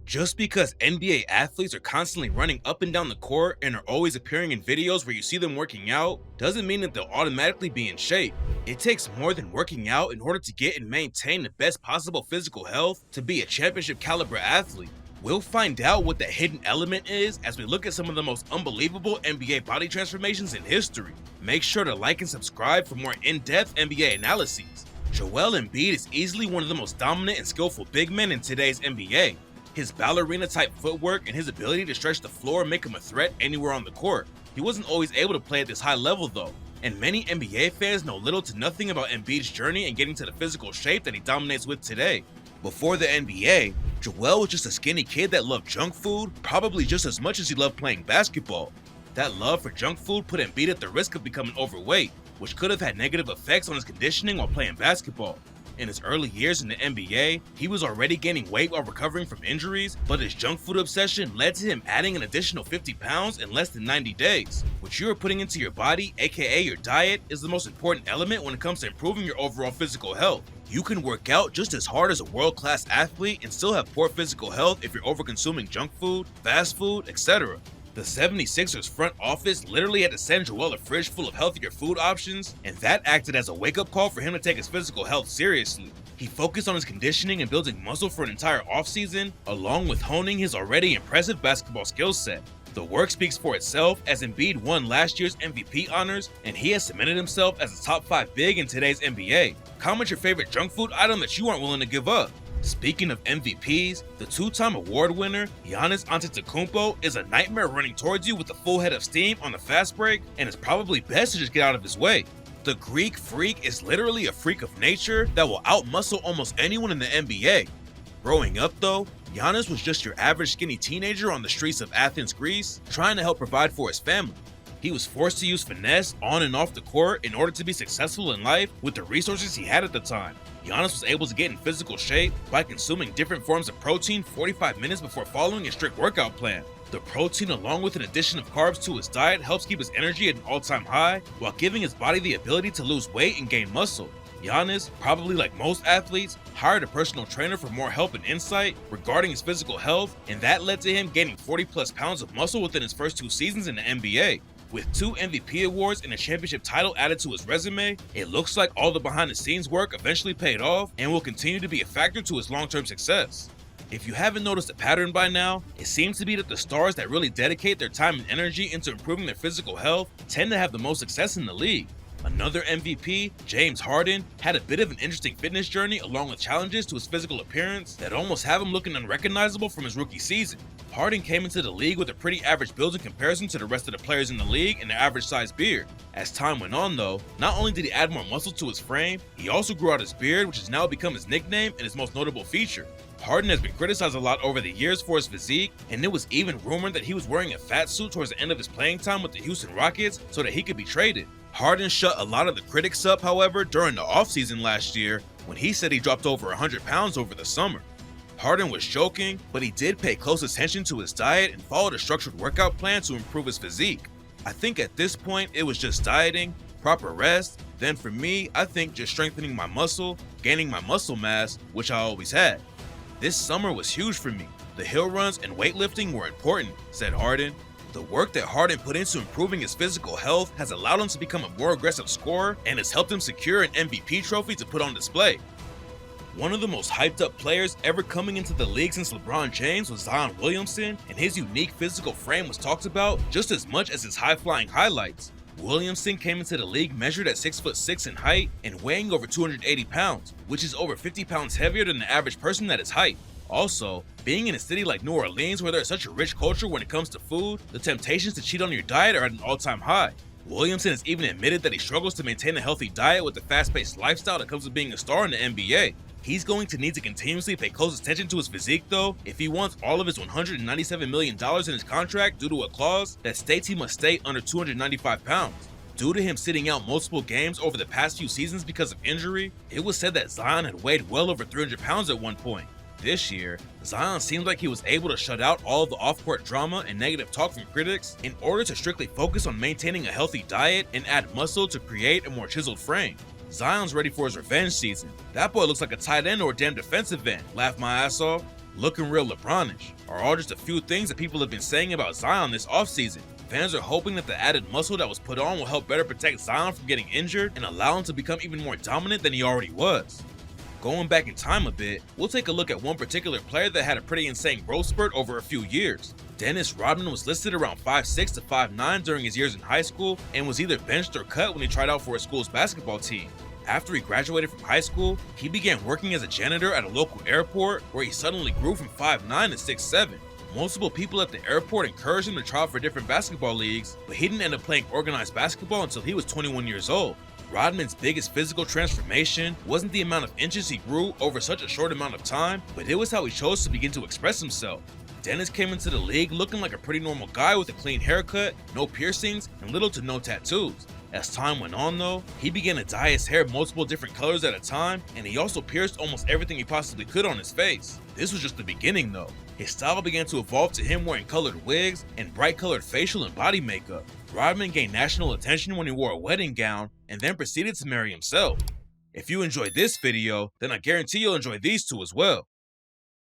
Just because NBA athletes are constantly running up and down the court and are always appearing in videos where you see them working out, doesn't mean that they'll automatically be in shape. It takes more than working out in order to get and maintain the best possible physical health to be a championship caliber athlete. We'll find out what that hidden element is as we look at some of the most unbelievable NBA body transformations in history. Make sure to like and subscribe for more in-depth NBA analyses. Joel Embiid is easily one of the most dominant and skillful big men in today's NBA. His ballerina-type footwork and his ability to stretch the floor make him a threat anywhere on the court. He wasn't always able to play at this high level though, and many NBA fans know little to nothing about Embiid's journey in getting to the physical shape that he dominates with today. Before the NBA, Joel was just a skinny kid that loved junk food probably just as much as he loved playing basketball. That love for junk food put Embiid at the risk of becoming overweight, which could have had negative effects on his conditioning while playing basketball. In his early years in the NBA, he was already gaining weight while recovering from injuries, but his junk food obsession led to him adding an additional 50 pounds in less than 90 days. What you are putting into your body, aka your diet, is the most important element when it comes to improving your overall physical health. You can work out just as hard as a world-class athlete and still have poor physical health if you're over-consuming junk food, fast food, etc. The 76ers front office literally had to send Joel a fridge full of healthier food options, and that acted as a wake-up call for him to take his physical health seriously. He focused on his conditioning and building muscle for an entire offseason, along with honing his already impressive basketball skill set. The work speaks for itself as Embiid won last year's MVP honors, and he has cemented himself as a top 5 big in today's NBA. Comment your favorite junk food item that you aren't willing to give up. Speaking of MVPs, the two-time award winner, Giannis Antetokounmpo, is a nightmare running towards you with a full head of steam on the fast break, and it's probably best to just get out of his way. The Greek Freak is literally a freak of nature that will outmuscle almost anyone in the NBA. Growing up though, Giannis was just your average skinny teenager on the streets of Athens, Greece, trying to help provide for his family. He was forced to use finesse on and off the court in order to be successful in life with the resources he had at the time. Giannis was able to get in physical shape by consuming different forms of protein 45 minutes before following a strict workout plan. The protein, along with an addition of carbs to his diet, helps keep his energy at an all-time high while giving his body the ability to lose weight and gain muscle. Giannis, probably like most athletes, hired a personal trainer for more help and insight regarding his physical health, and that led to him gaining 40 plus pounds of muscle within his first 2 seasons in the NBA. With 2 MVP awards and a championship title added to his resume, it looks like all the behind-the-scenes work eventually paid off and will continue to be a factor to his long-term success. If you haven't noticed a pattern by now, it seems to be that the stars that really dedicate their time and energy into improving their physical health tend to have the most success in the league. Another MVP, James Harden, had a bit of an interesting fitness journey along with challenges to his physical appearance that almost have him looking unrecognizable from his rookie season. Harden came into the league with a pretty average build in comparison to the rest of the players in the league and their average sized beard. As time went on though, not only did he add more muscle to his frame, he also grew out his beard, which has now become his nickname and his most notable feature. Harden has been criticized a lot over the years for his physique, and it was even rumored that he was wearing a fat suit towards the end of his playing time with the Houston Rockets so that he could be traded. Harden shut a lot of the critics up, however, during the offseason last year when he said he dropped over 100 pounds over the summer. Harden was joking, but he did pay close attention to his diet and followed a structured workout plan to improve his physique. I think at this point it was just dieting, proper rest, then for me, I think just strengthening my muscle, gaining my muscle mass, which I always had. This summer was huge for me. The hill runs and weightlifting were important, said Harden. The work that Harden put into improving his physical health has allowed him to become a more aggressive scorer and has helped him secure an MVP trophy to put on display. One of the most hyped up players ever coming into the league since LeBron James was Zion Williamson, and his unique physical frame was talked about just as much as his high-flying highlights. Williamson came into the league measured at 6'6" in height and weighing over 280 pounds, which is over 50 pounds heavier than the average person at his height. Also, being in a city like New Orleans where there's such a rich culture when it comes to food, the temptations to cheat on your diet are at an all-time high. Williamson has even admitted that he struggles to maintain a healthy diet with the fast-paced lifestyle that comes with being a star in the NBA. He's going to need to continuously pay close attention to his physique though if he wants all of his $197 million in his contract due to a clause that states he must stay under 295 pounds. Due to him sitting out multiple games over the past few seasons because of injury, it was said that Zion had weighed well over 300 pounds at one point. This year, Zion seemed like he was able to shut out all of the off-court drama and negative talk from critics in order to strictly focus on maintaining a healthy diet and add muscle to create a more chiseled frame. Zion's ready for his revenge season. That boy looks like a tight end or a damn defensive end, laughed my ass off. looking real LeBronish, are all just a few things that people have been saying about Zion this offseason. Fans are hoping that the added muscle that was put on will help better protect Zion from getting injured and allow him to become even more dominant than he already was. Going back in time a bit, we'll take a look at one particular player that had a pretty insane growth spurt over a few years. Dennis Rodman was listed around 5'6" to 5'9" during his years in high school and was either benched or cut when he tried out for his school's basketball team. After he graduated from high school, he began working as a janitor at a local airport where he suddenly grew from 5'9" to 6'7". Multiple people at the airport encouraged him to try out for different basketball leagues, but he didn't end up playing organized basketball until he was 21 years old. Rodman's biggest physical transformation wasn't the amount of inches he grew over such a short amount of time, but it was how he chose to begin to express himself. Dennis came into the league looking like a pretty normal guy with a clean haircut, no piercings, and little to no tattoos. As time went on though, he began to dye his hair multiple different colors at a time, and he also pierced almost everything he possibly could on his face. This was just the beginning though. His style began to evolve to him wearing colored wigs and bright colored facial and body makeup. Rodman gained national attention when he wore a wedding gown and then proceeded to marry himself. If you enjoyed this video, then I guarantee you'll enjoy these two as well.